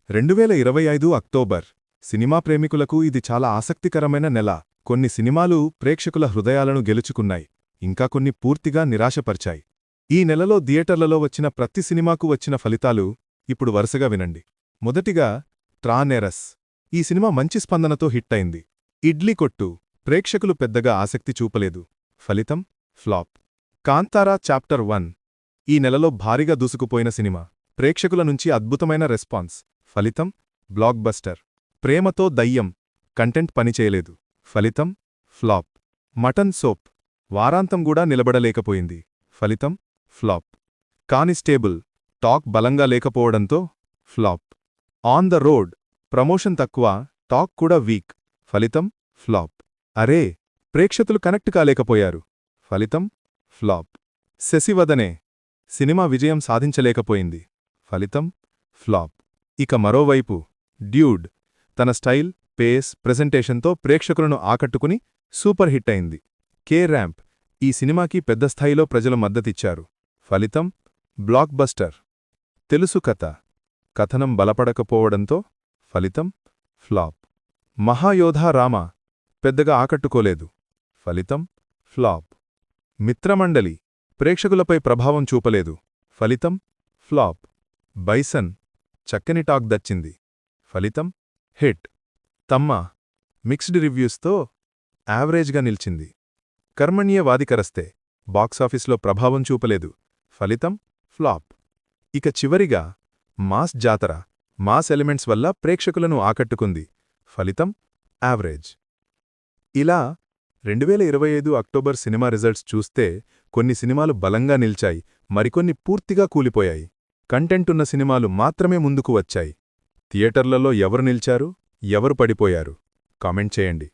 2025 October cinema ప్రేమికులకు ఇది చాలా ఆసక్తికరమైన నెల. కొన్ని సినిమాలు ప్రేక్షకుల హృదయాలను గెలుచుకున్నాయి, ఇంకా కొన్ని పూర్తిగా నిరాశపరిచాయి. ఈ నెలలో థియేటర్లలో వచ్చిన ప్రతి సినిమాకు వచ్చిన ఫలితాలు ఇప్పుడు వరుసగా వినండి. మొదటిగా ట్రానెరస్. ఈ సినిమా మంచి స్పందనతో హిట్ అయింది. ఇడ్లీ కొట్టు ప్రేక్షకులు పెద్దగా ఆసక్తి చూపలేదు. ఫలితం ఫ్లాప్. కాంతారా చాప్టర్ 1 ఈ నెలలో భారీగా దూసుకుపోయిన సినిమా. ప్రేక్షకుల నుంచి అద్భుతమైన రెస్పాన్స్. ఫలితం బ్లాక్ బస్టర్. ప్రేమతో దయ్యం కంటెంట్ పనిచేయలేదు. ఫలితం ఫ్లాప్. మటన్ సోప్ వారాంతం కూడా నిలబడలేకపోయింది. ఫలితం ఫ్లాప్. కానిస్టేబుల్ టాక్ బలంగా లేకపోవడంతో flop. On the road promotion తక్కువ, టాక్ కూడా వీక్. ఫలితం ఫ్లాప్. అరే ప్రేక్షకులు కనెక్ట్ కాలేకపోయారు. ఫలితం ఫ్లాప్. శశివదనే సినిమా విజయం సాధించలేకపోయింది. ఫలితం ఫ్లాప్. ఇక మరోవైపు డ్యూడ్ తన స్టైల్, పేస్, ప్రెజెంటేషన్తో ప్రేక్షకులను ఆకట్టుకుని సూపర్ హిట్ అయింది. కే ర్యాంప్ ఈ సినిమాకి పెద్ద స్థాయిలో ప్రజలు మద్దతిచ్చారు. ఫలితం బ్లాక్ బస్టర్. తెలుసు కథ కథనం బలపడకపోవడంతో ఫలితం ఫ్లాప్. మహాయోధా రామ పెద్దగా ఆకట్టుకోలేదు. ఫలితం ఫ్లాప్. మిత్రమండలి ప్రేక్షకులపై ప్రభావం చూపలేదు. ఫలితం ఫ్లాప్. బైసన్ చక్కని టాక్ దచ్చింది. ఫలితం హిట్. తమ్మ మిక్స్డ్ రివ్యూస్తో యావరేజ్గా నిలిచింది. కర్మణ్యవాదికరస్తే బాక్సాఫీస్లో ప్రభావం చూపలేదు. ఫలితం ఫ్లాప్. ఇక చివరిగా మాస్ జాతర మాస్ ఎలిమెంట్స్ వల్ల ప్రేక్షకులను ఆకట్టుకుంది. ఫలితం యావరేజ్. ఇలా 2025 అక్టోబర్ సినిమా రిజల్ట్స్ చూస్తే కొన్ని సినిమాలు బలంగా నిల్చాయి, మరికొన్ని పూర్తిగా కూలిపోయాయి. కంటెంటున్న సినిమాలు మాత్రమే ముందుకు వచ్చాయి. థియేటర్లలో ఎవరు నిల్చారు, ఎవరు పడిపోయారు? కామెంట్ చేయండి.